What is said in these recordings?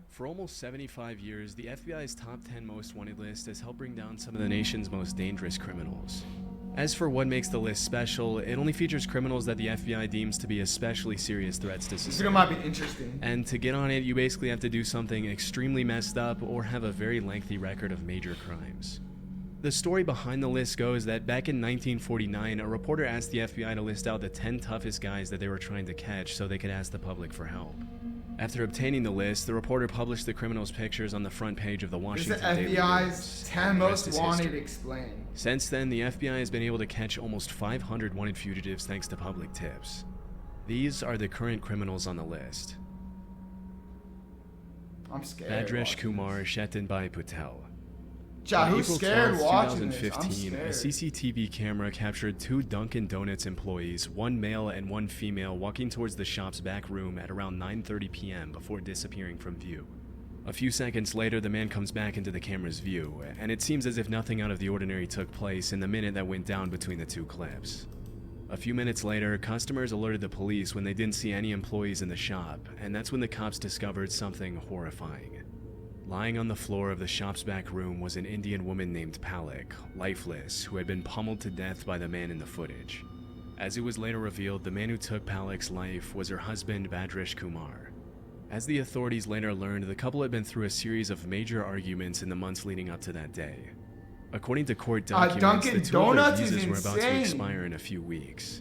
For almost 75 years, the FBI's top 10 most wanted list has helped bring down some of the nation's most dangerous criminals. As for what makes the list special, it only features criminals that the FBI deems to be especially serious threats to society. This video might be interesting. And to get on it, you basically have to do something extremely messed up or have a very lengthy record of major crimes. The story behind the list goes that back in 1949, a reporter asked the FBI to list out the 10 toughest guys that they were trying to catch so they could ask the public for help. After obtaining the list, the reporter published the criminals' pictures on the front page of the Washington Daily News. This is the FBI's 10 most wanted explained. Since then, the FBI has been able to catch almost 500 wanted fugitives thanks to public tips. These are the current criminals on the list. I'm scared. Bhadreshkumar Patel. Who's scared watching this? 2015, a CCTV camera captured two Dunkin' Donuts employees, one male and one female, walking towards the shop's back room at around 9:30 p.m. before disappearing from view. A few seconds later, the man comes back into the camera's view, and it seems as if nothing out of the ordinary took place in the minute that went down between the two clips. A few minutes later, customers alerted the police when they didn't see any employees in the shop, and that's when the cops discovered something horrifying. Lying on the floor of the shop's back room was an Indian woman named Palak, lifeless, who had been pummeled to death by the man in the footage. As it was later revealed, the man who took Palak's life was her husband, Bhadreshkumar. As the authorities later learned, the couple had been through a series of major arguments in the months leading up to that day. According to court documents, the two of their visas were about to expire in a few weeks.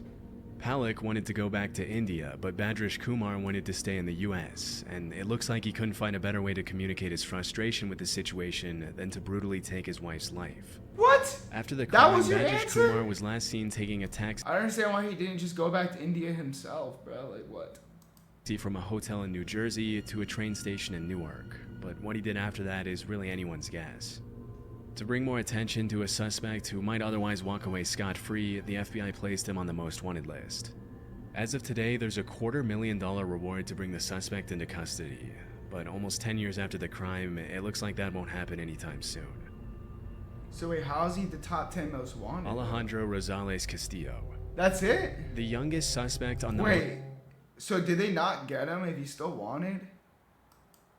Palak wanted to go back to India, but Bhadreshkumar wanted to stay in the US, and it looks like he couldn't find a better way to communicate his frustration with the situation than to brutally take his wife's life. What? After the crime, Bhadreshkumar was last seen taking a taxi. I don't understand why he didn't just go back to India himself, bro. Like, what? From a hotel in New Jersey to a train station in Newark, but what he did after that is really anyone's guess. To bring more attention to a suspect who might otherwise walk away scot-free, the FBI placed him on the most wanted list. As of today, there's a $250,000 reward to bring the suspect into custody, but almost 10 years after the crime, it looks like that won't happen anytime soon. So wait, how is he the top 10 most wanted? Alejandro Rosales Castillo. That's it? The youngest suspect on the Wait, so did they not get him if he's still wanted?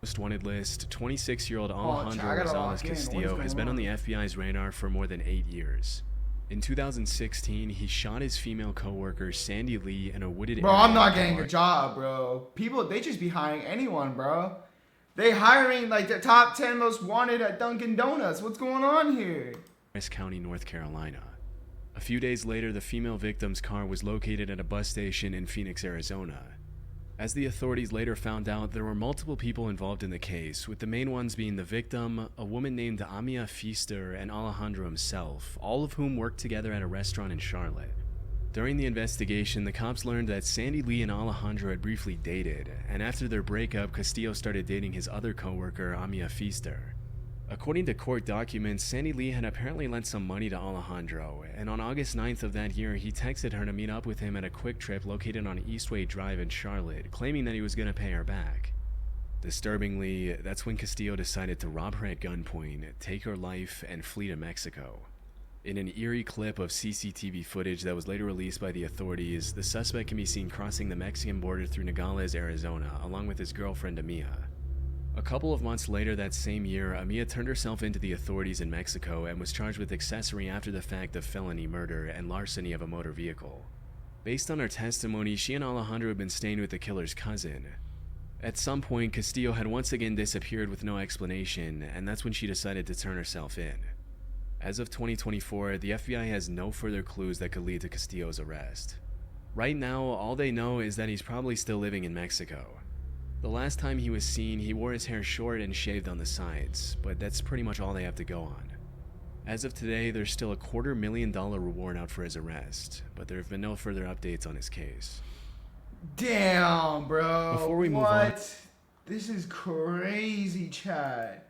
Most wanted list, 26-year-old Alejandro Rosales Castillo has been on the FBI's radar for more than 8 years. In 2016, he shot his female co-worker Sandy Lee in a wooded area. Bro, I'm not getting a job, bro. People, they just be hiring anyone, bro. They hiring like the top 10 most wanted at Dunkin' Donuts. What's going on here? Carias County, North Carolina. A few days later, the female victim's car was located at a bus station in Phoenix, Arizona. As the authorities later found out, there were multiple people involved in the case, with the main ones being the victim, a woman named Amia Feaster, and Alejandro himself, all of whom worked together at a restaurant in Charlotte. During the investigation, the cops learned that Sandy Lee and Alejandro had briefly dated, and after their breakup, Castillo started dating his other co-worker, Amia Feaster. According to court documents, Sandy Lee had apparently lent some money to Alejandro, and on August 9th of that year, he texted her to meet up with him at a Quick Trip located on Eastway Drive in Charlotte, claiming that he was going to pay her back. Disturbingly, that's when Castillo decided to rob her at gunpoint, take her life, and flee to Mexico. In an eerie clip of CCTV footage that was later released by the authorities, the suspect can be seen crossing the Mexican border through Nogales, Arizona, along with his girlfriend Amia. A couple of months later that same year, Amia turned herself into the authorities in Mexico and was charged with accessory after the fact of felony murder and larceny of a motor vehicle. Based on her testimony, she and Alejandro had been staying with the killer's cousin. At some point, Castillo had once again disappeared with no explanation, and that's when she decided to turn herself in. As of 2024, the FBI has no further clues that could lead to Castillo's arrest. Right now, all they know is that he's probably still living in Mexico. The last time he was seen, he wore his hair short and shaved on the sides, but that's pretty much all they have to go on. As of today, there's still a $250,000 reward out for his arrest, but there have been no further updates on his case. Damn, bro. Before we move on, this is crazy, Chad.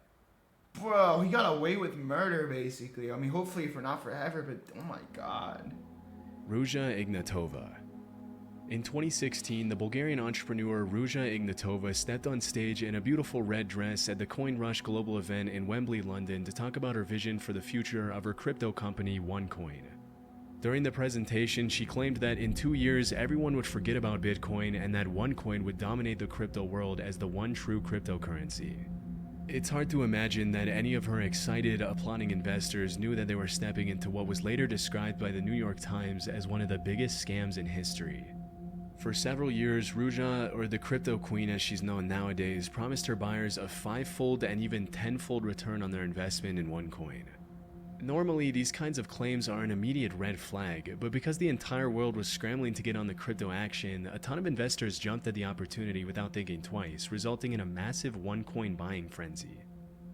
Bro, he got away with murder, basically. I mean, hopefully for not forever, but oh my god. Ruja Ignatova. In 2016, the Bulgarian entrepreneur Ruja Ignatova stepped on stage in a beautiful red dress at the Coin Rush global event in Wembley, London to talk about her vision for the future of her crypto company OneCoin. During the presentation, she claimed that in 2 years, everyone would forget about Bitcoin and that OneCoin would dominate the crypto world as the one true cryptocurrency. It's hard to imagine that any of her excited, applauding investors knew that they were stepping into what was later described by the New York Times as one of the biggest scams in history. For several years, Ruja, or the crypto queen as she's known nowadays, promised her buyers a 5-fold and even 10-fold return on their investment in OneCoin. Normally, these kinds of claims are an immediate red flag, but because the entire world was scrambling to get on the crypto action, a ton of investors jumped at the opportunity without thinking twice, resulting in a massive OneCoin buying frenzy.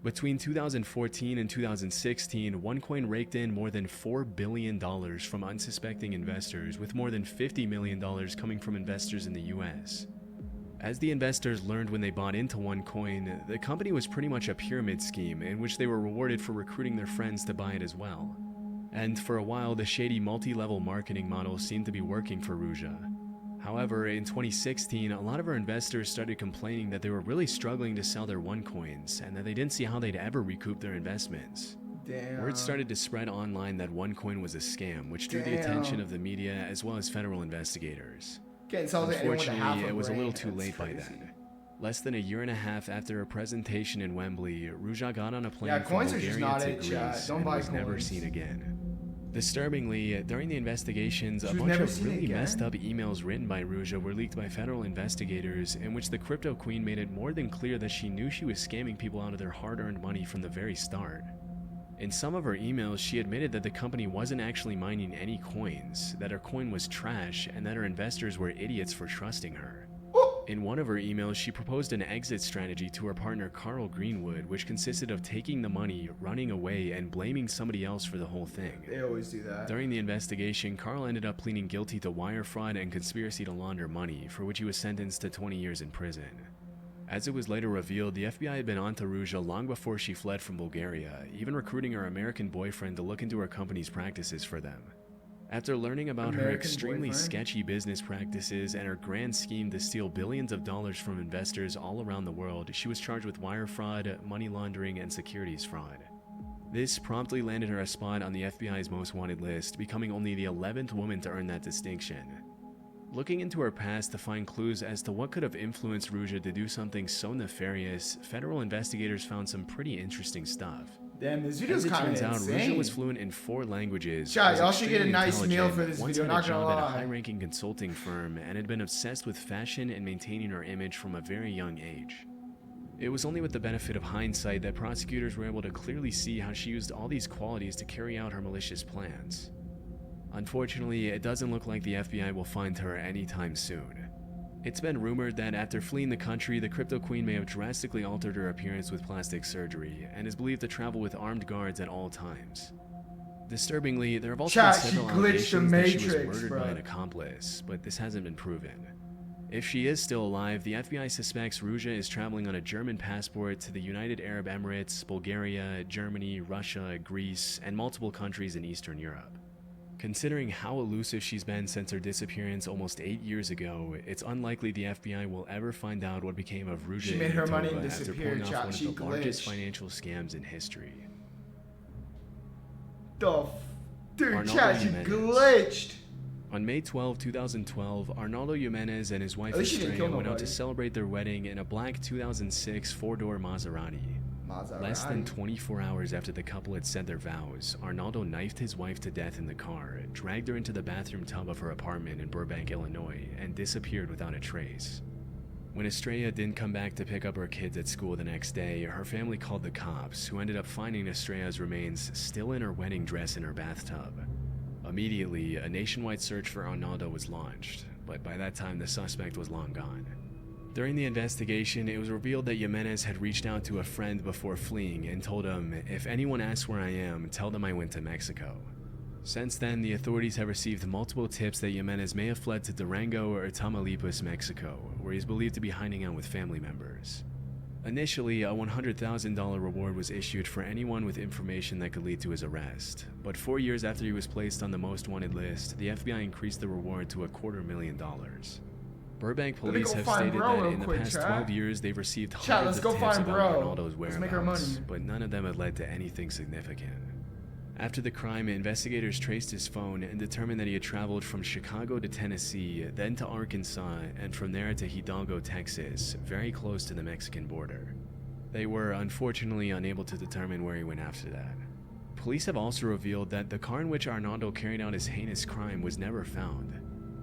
Between 2014 and 2016, OneCoin raked in more than $4 billion from unsuspecting investors, with more than $50 million coming from investors in the US. As the investors learned when they bought into OneCoin, the company was pretty much a pyramid scheme in which they were rewarded for recruiting their friends to buy it as well. And for a while, the shady multi-level marketing model seemed to be working for Ruja. However, in 2016, a lot of our investors started complaining that they were really struggling to sell their OneCoins and that they didn't see how they'd ever recoup their investments. Damn. Word started to spread online that OneCoin was a scam, which drew the attention of the media as well as federal investigators. Unfortunately, it was a little too late by then. Less than a year and a half after her presentation in Wembley, Ruja got on a plane from Bulgaria to Greece and was never seen again. Disturbingly, during the investigations, a bunch of really messed up emails written by Ruja were leaked by federal investigators in which the crypto queen made it more than clear that she knew she was scamming people out of their hard-earned money from the very start. In some of her emails, she admitted that the company wasn't actually mining any coins, that her coin was trash, and that her investors were idiots for trusting her. In one of her emails, she proposed an exit strategy to her partner Carl Greenwood, which consisted of taking the money, running away, and blaming somebody else for the whole thing. They always do that. During the investigation, Carl ended up pleading guilty to wire fraud and conspiracy to launder money, for which he was sentenced to 20 years in prison. As it was later revealed, the FBI had been onto Ruja long before she fled from Bulgaria, even recruiting her American boyfriend to look into her company's practices for them. After learning about her extremely sketchy business practices and her grand scheme to steal billions of dollars from investors all around the world, she was charged with wire fraud, money laundering, and securities fraud. This promptly landed her a spot on the FBI's most wanted list, becoming only the 11th woman to earn that distinction. Looking into her past to find clues as to what could have influenced Ruja to do something so nefarious, federal investigators found some pretty interesting stuff. Damn, this video's kind of insane. As it turns out, Ruja was fluent in 4 languages. Chat, y'all should get a nice meal for this video, not gonna lie. At a high-ranking consulting firm and had been obsessed with fashion and maintaining her image from a very young age. It was only with the benefit of hindsight that prosecutors were able to clearly see how she used all these qualities to carry out her malicious plans. Unfortunately, it doesn't look like the FBI will find her anytime soon. It's been rumored that after fleeing the country, the crypto queen may have drastically altered her appearance with plastic surgery and is believed to travel with armed guards at all times. Disturbingly, there have also been several allegations that she was murdered by an accomplice, but this hasn't been proven. If she is still alive, the FBI suspects Ruja is traveling on a German passport to the United Arab Emirates, Bulgaria, Germany, Russia, Greece, and multiple countries in Eastern Europe. Considering how elusive she's been since her disappearance almost 8 years ago, it's unlikely the FBI will ever find out what became of Ruja Ignatova after pulling off one of the largest financial scams in history. Dude, chat, she glitched! On May 12, 2012, Arnaldo Jimenez and his wife Estrella went out to celebrate their wedding in a black 2006 4-door Maserati. Less than 24 hours after the couple had said their vows, Arnaldo knifed his wife to death in the car, dragged her into the bathroom tub of her apartment in Burbank, Illinois, and disappeared without a trace. When Estrella didn't come back to pick up her kids at school the next day, her family called the cops, who ended up finding Estrella's remains still in her wedding dress in her bathtub. Immediately, a nationwide search for Arnaldo was launched, but by that time the suspect was long gone. During the investigation, it was revealed that Jimenez had reached out to a friend before fleeing and told him, "If anyone asks where I am, tell them I went to Mexico." Since then, the authorities have received multiple tips that Jimenez may have fled to Durango or Tamaulipas, Mexico, where he's believed to be hiding out with family members. Initially, a $100,000 reward was issued for anyone with information that could lead to his arrest, but 4 years after he was placed on the most wanted list, the FBI increased the reward to $250,000. Burbank police have stated that in the past 12 years they've received hundreds of tips about Arnaldo's whereabouts, but none of them had led to anything significant. After the crime, investigators traced his phone and determined that he had traveled from Chicago to Tennessee, then to Arkansas, and from there to Hidalgo, Texas, very close to the Mexican border. They were unfortunately unable to determine where he went after that. Police have also revealed that the car in which Arnaldo carried out his heinous crime was never found.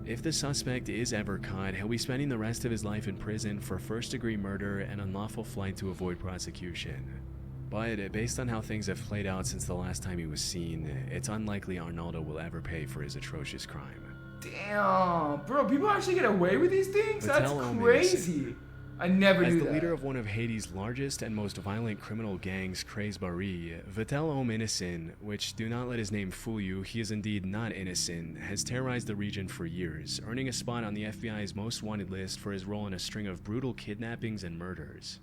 If the suspect is ever caught, he'll be spending the rest of his life in prison for first-degree murder and unlawful flight to avoid prosecution. But based on how things have played out since the last time he was seen, it's unlikely Arnaldo will ever pay for his atrocious crime. Damn, bro, people actually get away with these things? That's Vitel'Homme crazy. Innocent. I never knew that. As the leader of one of Haiti's largest and most violent criminal gangs, Craze Barry, Vitel'Homme Innocent, which do not let his name fool you, he is indeed not innocent, has terrorized the region for years, earning a spot on the FBI's most wanted list for his role in a string of brutal kidnappings and murders.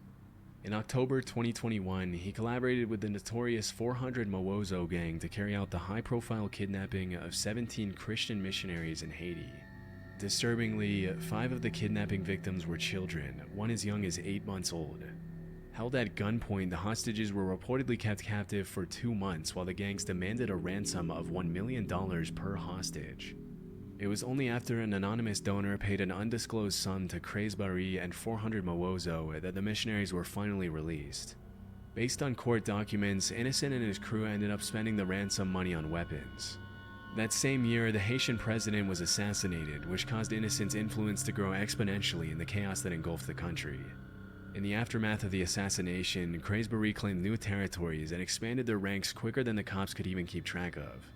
In October 2021, he collaborated with the notorious 400 Mawozo gang to carry out the high-profile kidnapping of 17 Christian missionaries in Haiti. Disturbingly, 5 of the kidnapping victims were children, one as young as 8 months old. Held at gunpoint, the hostages were reportedly kept captive for 2 months while the gangs demanded a ransom of $1 million per hostage. It was only after an anonymous donor paid an undisclosed sum to Craze Barry and 400 Mawozo that the missionaries were finally released. Based on court documents, Innocent and his crew ended up spending the ransom money on weapons. That same year, the Haitian president was assassinated, which caused Innocent's influence to grow exponentially in the chaos that engulfed the country. In the aftermath of the assassination, Craze Barry claimed new territories and expanded their ranks quicker than the cops could even keep track of.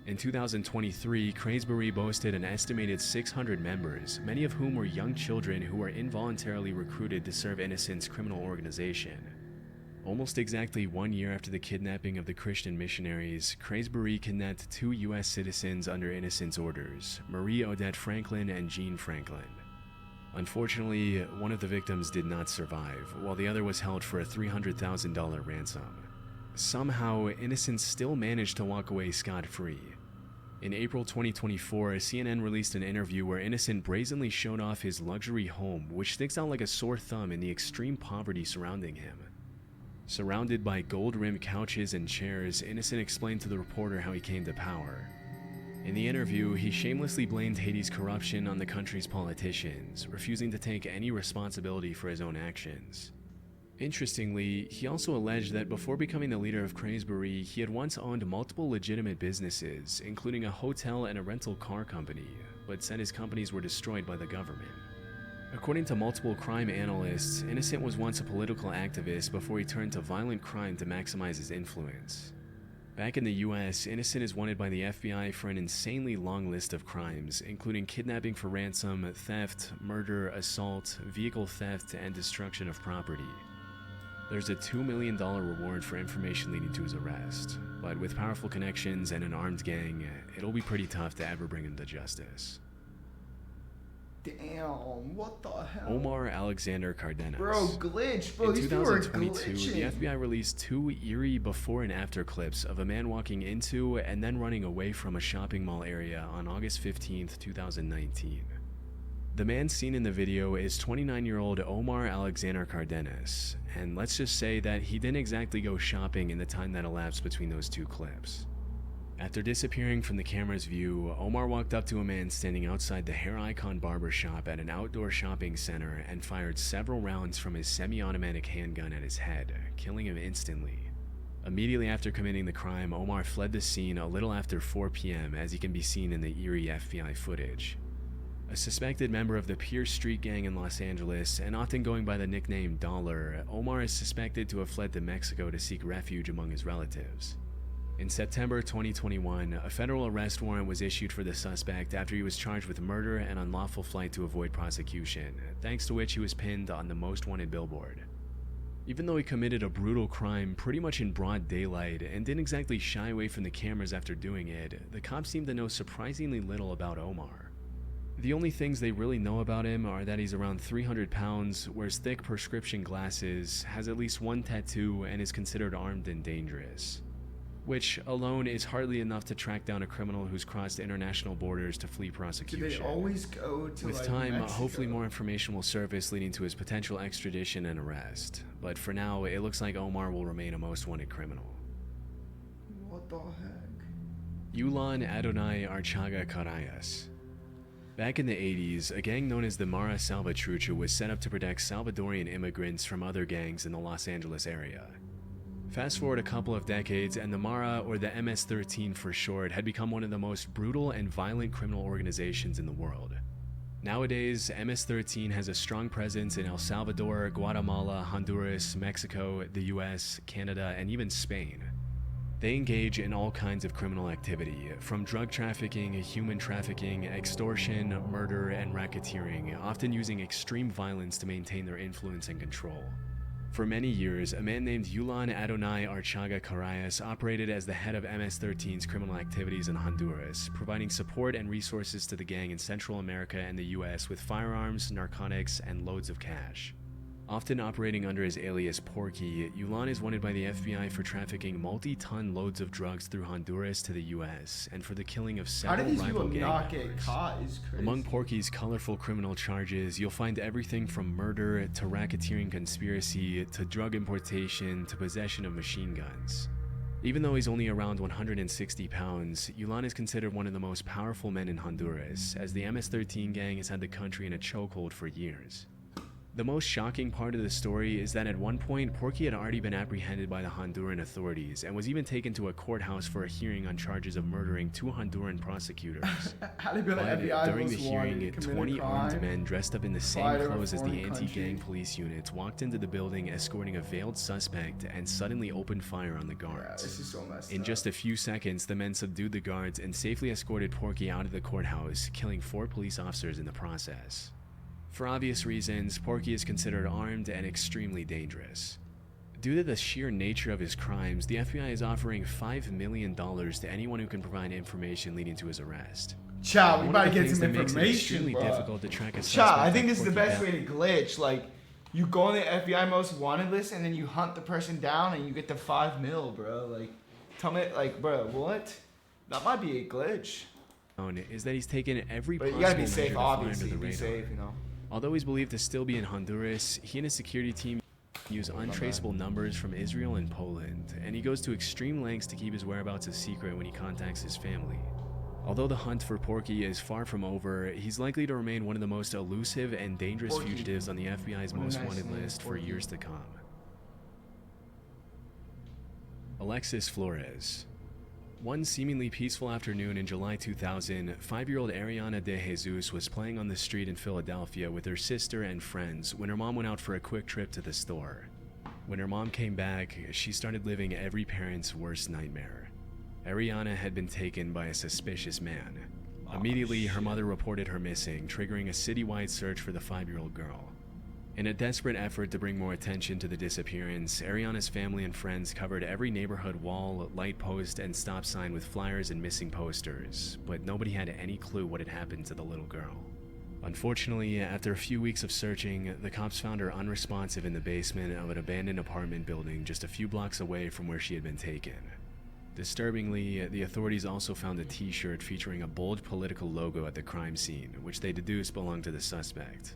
In 2023, Craze Barry boasted an estimated 600 members, many of whom were young children who were involuntarily recruited to serve Innocent's criminal organization. Almost exactly 1 year after the kidnapping of the Christian missionaries, Craze Barry kidnapped 2 U.S. citizens under Innocent's orders, Marie Odette Franklin and Jean Franklin. Unfortunately, one of the victims did not survive, while the other was held for a $300,000 ransom. Somehow, Innocent still managed to walk away scot-free. In April 2024, CNN released an interview where Innocent brazenly showed off his luxury home, which sticks out like a sore thumb in the extreme poverty surrounding him. Surrounded by gold-rimmed couches and chairs, Innocent explained to the reporter how he came to power. In the interview, he shamelessly blamed Haiti's corruption on the country's politicians, refusing to take any responsibility for his own actions. Interestingly, he also alleged that before becoming the leader of Craze Barry, he had once owned multiple legitimate businesses, including a hotel and a rental car company, but said his companies were destroyed by the government. According to multiple crime analysts, Innocent was once a political activist before he turned to violent crime to maximize his influence. Back in the US, Innocent is wanted by the FBI for an insanely long list of crimes, including kidnapping for ransom, theft, murder, assault, vehicle theft, and destruction of property. There's a $2 million reward for information leading to his arrest, but with powerful connections and an armed gang, it'll be pretty tough to ever bring him to justice. Damn, what the hell? Omar Alexander Cardenas. Bro, glitch, bro. In These people are 2022, the FBI released 2 eerie before and after clips of a man walking into and then running away from a shopping mall area on August 15th, 2019. The man seen in the video is 29-year-old Omar Alexander Cardenas, and let's just say that he didn't exactly go shopping in the time that elapsed between those 2 clips. After disappearing from the camera's view, Omar walked up to a man standing outside the Hair Icon barbershop at an outdoor shopping center and fired several rounds from his semi-automatic handgun at his head, killing him instantly. Immediately after committing the crime, Omar fled the scene a little after 4 p.m. as he can be seen in the eerie FBI footage. A suspected member of the Pierce Street gang in Los Angeles, and often going by the nickname Dollar, Omar is suspected to have fled to Mexico to seek refuge among his relatives. In September 2021, a federal arrest warrant was issued for the suspect after he was charged with murder and unlawful flight to avoid prosecution, thanks to which he was pinned on the most wanted billboard. Even though he committed a brutal crime pretty much in broad daylight and didn't exactly shy away from the cameras after doing it, the cops seem to know surprisingly little about Omar. The only things they really know about him are that he's around 300 pounds, wears thick prescription glasses, has at least 1 tattoo, and is considered armed and dangerous. Which alone is hardly enough to track down a criminal who's crossed international borders to flee prosecution. Do they always go to With like time, Mexico? hopefully more information will surface leading to his potential extradition and arrest. But for now, it looks like Omar will remain a most wanted criminal. What the heck? Yulan, Adonay, Archaga, Carias. Back in the 80s, a gang known as the Mara Salvatrucha was set up to protect Salvadorian immigrants from other gangs in the Los Angeles area. Fast forward a couple of decades, and the Mara, or the MS-13 for short, had become one of the most brutal and violent criminal organizations in the world. Nowadays, MS-13 has a strong presence in El Salvador, Guatemala, Honduras, Mexico, the US, Canada, and even Spain. They engage in all kinds of criminal activity, from drug trafficking, human trafficking, extortion, murder, and racketeering, often using extreme violence to maintain their influence and control. For many years, a man named Yulan Adonay Archaga Carias operated as the head of MS-13's criminal activities in Honduras, providing support and resources to the gang in Central America and the US with firearms, narcotics, and loads of cash. Often operating under his alias Porky, Yulan is wanted by the FBI for trafficking multi-ton loads of drugs through Honduras to the US and for the killing of several rival gang members. Among Porky's colorful criminal charges, you'll find everything from murder to racketeering conspiracy to drug importation to possession of machine guns. Even though he's only around 160 pounds, Yulan is considered one of the most powerful men in Honduras, as the MS-13 gang has had the country in a chokehold for years. The most shocking part of the story is that at one point, Porky had already been apprehended by the Honduran authorities and was even taken to a courthouse for a hearing on charges of murdering 2 Honduran prosecutors. But during the hearing, 20 armed men dressed up in the same clothes as the anti-gang police units walked into the building escorting a veiled suspect and suddenly opened fire on the guards. In just a few seconds, the men subdued the guards and safely escorted Porky out of the courthouse, killing 4 police officers in the process. For obvious reasons, Porky is considered armed and extremely dangerous. Due to the sheer nature of his crimes, the FBI is offering $5 million to anyone who can provide information leading to his arrest. Chow, we about to get some information, bro. Difficult to track a Chow, I think this is the best way to glitch. Like, you go on the FBI most wanted list and then you hunt the person down and you get the $5 million, bro. Like, tell me, like, bro, what? That might be a glitch. Is that he's taken every but possible you gotta be measure safe, to fly under obviously. the Be radar. safe, you know. Although he's believed to still be in Honduras, he and his security team use untraceable numbers from Israel and Poland, and he goes to extreme lengths to keep his whereabouts a secret when he contacts his family. Although the hunt for Porky is far from over, he's likely to remain one of the most elusive and dangerous fugitives on the FBI's most wanted list for years to come. Alexis Flores. One seemingly peaceful afternoon in July 2000, 5-year-old Ariana De Jesus was playing on the street in Philadelphia with her sister and friends when her mom went out for a quick trip to the store. When her mom came back, she started living every parent's worst nightmare. Ariana had been taken by a suspicious man. Immediately, her mother reported her missing, triggering a citywide search for the 5-year-old girl. In a desperate effort to bring more attention to the disappearance, Ariana's family and friends covered every neighborhood wall, light post, and stop sign with flyers and missing posters, but nobody had any clue what had happened to the little girl. Unfortunately, after a few weeks of searching, the cops found her unresponsive in the basement of an abandoned apartment building just a few blocks away from where she had been taken. Disturbingly, the authorities also found a t-shirt featuring a bold political logo at the crime scene, which they deduced belonged to the suspect.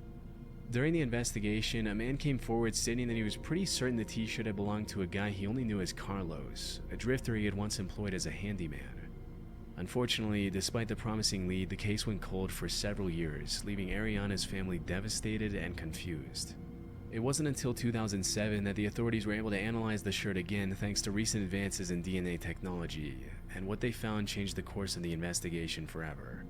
During the investigation, a man came forward stating that he was pretty certain the t-shirt had belonged to a guy he only knew as Carlos, a drifter he had once employed as a handyman. Unfortunately, despite the promising lead, the case went cold for several years, leaving Ariana's family devastated and confused. It wasn't until 2007 that the authorities were able to analyze the shirt again thanks to recent advances in DNA technology, and what they found changed the course of the investigation forever.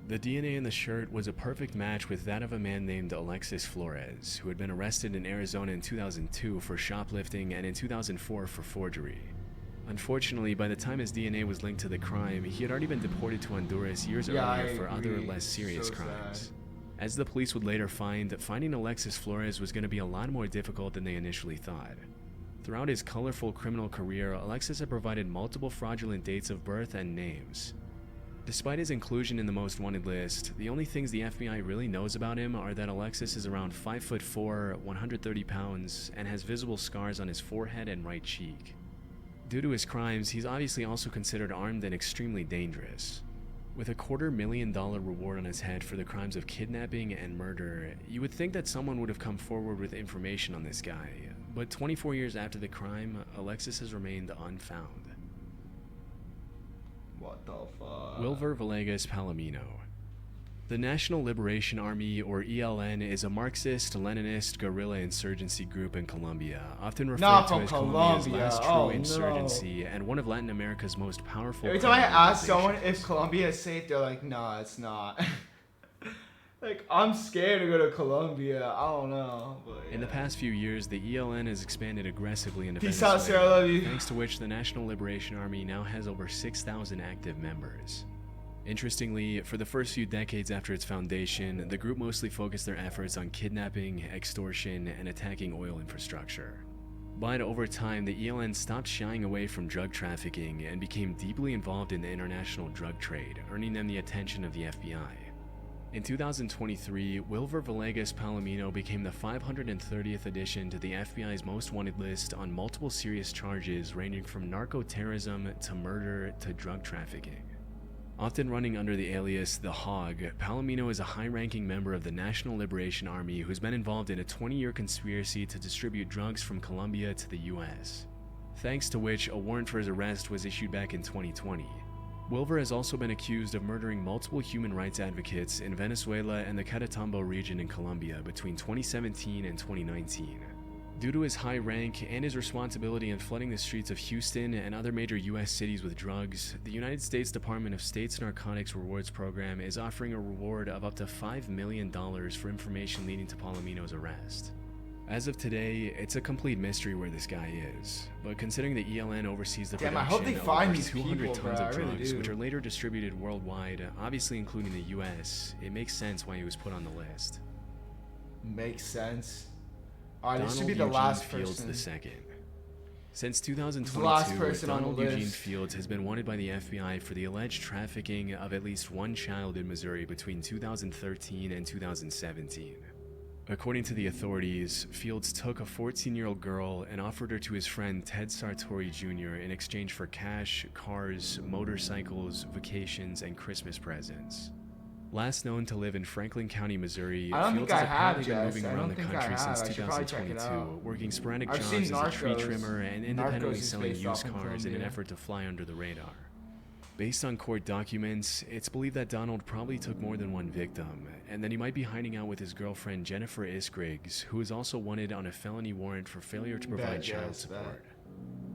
The DNA in the shirt was a perfect match with that of a man named Alexis Flores, who had been arrested in Arizona in 2002 for shoplifting and in 2004 for forgery. Unfortunately, by the time his DNA was linked to the crime, he had already been deported to Honduras years earlier for other, less serious crimes. As the police would later find, finding Alexis Flores was going to be a lot more difficult than they initially thought. Throughout his colorful criminal career, Alexis had provided multiple fraudulent dates of birth and names. Despite his inclusion in the most wanted list, the only things the FBI really knows about him are that Alexis is around 5'4", 130 pounds, and has visible scars on his forehead and right cheek. Due to his crimes, he's obviously also considered armed and extremely dangerous. With a $250,000 reward on his head for the crimes of kidnapping and murder, you would think that someone would have come forward with information on this guy, but 24 years after the crime, Alexis has remained unfound. What the fuck? Wilver Villegas Palomino. The National Liberation Army, or ELN, is a Marxist-Leninist guerrilla insurgency group in Colombia, often referred to as Colombia's last true insurgency and one of Latin America's most powerful. Every time I ask someone if Colombia is safe, they're like, "Nah, it's not." Like, I'm scared to go to Colombia. I don't know. But, yeah. In the past few years, the ELN has expanded aggressively into Peace Venezuela, out, Sarah, love you. thanks to which the National Liberation Army now has over 6,000 active members. Interestingly, for the first few decades after its foundation, the group mostly focused their efforts on kidnapping, extortion, and attacking oil infrastructure. But over time, the ELN stopped shying away from drug trafficking and became deeply involved in the international drug trade, earning them the attention of the FBI. In 2023, Wilver Villegas Palomino became the 530th addition to the FBI's most wanted list on multiple serious charges ranging from narco-terrorism to murder to drug trafficking. Often running under the alias The Hog, Palomino is a high-ranking member of the National Liberation Army who's been involved in a 20-year conspiracy to distribute drugs from Colombia to the US, thanks to which a warrant for his arrest was issued back in 2020. Wilver has also been accused of murdering multiple human rights advocates in Venezuela and the Catatumbo region in Colombia between 2017 and 2019. Due to his high rank and his responsibility in flooding the streets of Houston and other major U.S. cities with drugs, the United States Department of State's Narcotics Rewards Program is offering a reward of up to $5 million for information leading to Palomino's arrest. As of today, it's a complete mystery where this guy is, but considering the ELN oversees the production I hope they of find over these 200 people, tons bro. of I really drugs, do. which are later distributed worldwide, obviously including the U.S., it makes sense why he was put on the list. Makes sense. Alright, this Donald should be the Eugene last Fields person. II. Since The last 2022, person on the Donald Eugene list. Fields has been wanted by the FBI for the alleged trafficking of at least one child in Missouri between 2013 and 2017. According to the authorities, Fields took a 14-year-old girl and offered her to his friend Ted Sartori Jr. in exchange for cash, cars, motorcycles, vacations, and Christmas presents. Last known to live in Franklin County, Missouri, I don't Fields think has I have, apparently been Jess. moving I around don't the think I country have. since I should probably check it 2022, out. working sporadic I've jobs seen as a tree Narcos. trimmer and Narcos independently is selling based used off in cars in an Colombia. effort to fly under the radar. Based on court documents, it's believed that Donald probably took more than one victim, and that he might be hiding out with his girlfriend Jennifer Isgriggs, who is also wanted on a felony warrant for failure to provide child support.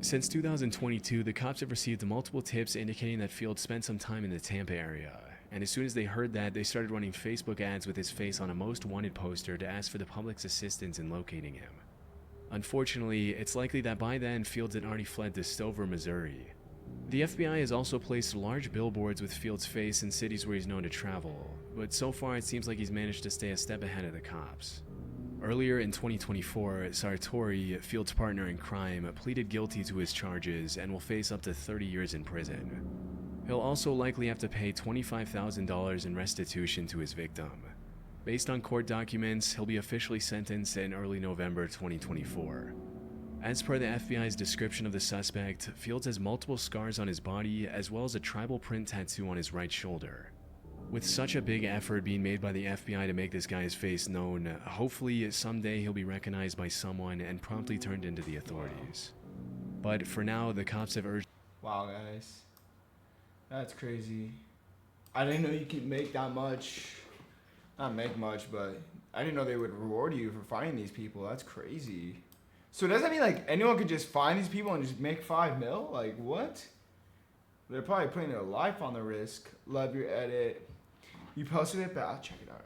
Since 2022, the cops have received multiple tips indicating that Fields spent some time in the Tampa area, and as soon as they heard that, they started running Facebook ads with his face on a most wanted poster to ask for the public's assistance in locating him. Unfortunately, it's likely that by then Fields had already fled to Stover, Missouri. The FBI has also placed large billboards with Fields' face in cities where he's known to travel, but so far it seems like he's managed to stay a step ahead of the cops. Earlier in 2024, Sartori, Fields' partner in crime, pleaded guilty to his charges and will face up to 30 years in prison. He'll also likely have to pay $25,000 in restitution to his victim. Based on court documents, he'll be officially sentenced in early November 2024. As per the FBI's description of the suspect, Fields has multiple scars on his body as well as a tribal print tattoo on his right shoulder. With such a big effort being made by the FBI to make this guy's face known, hopefully someday he'll be recognized by someone and promptly turned into the authorities. But for now, the cops have urged— Wow, guys. That's crazy. I didn't know you could make that much. Not make much, but I didn't know they would reward you for finding these people. That's crazy. So does that mean like anyone could just find these people and just make $5 million? Like what? They're probably putting their life on the risk. Love your edit. You posted it, but I'll check it out.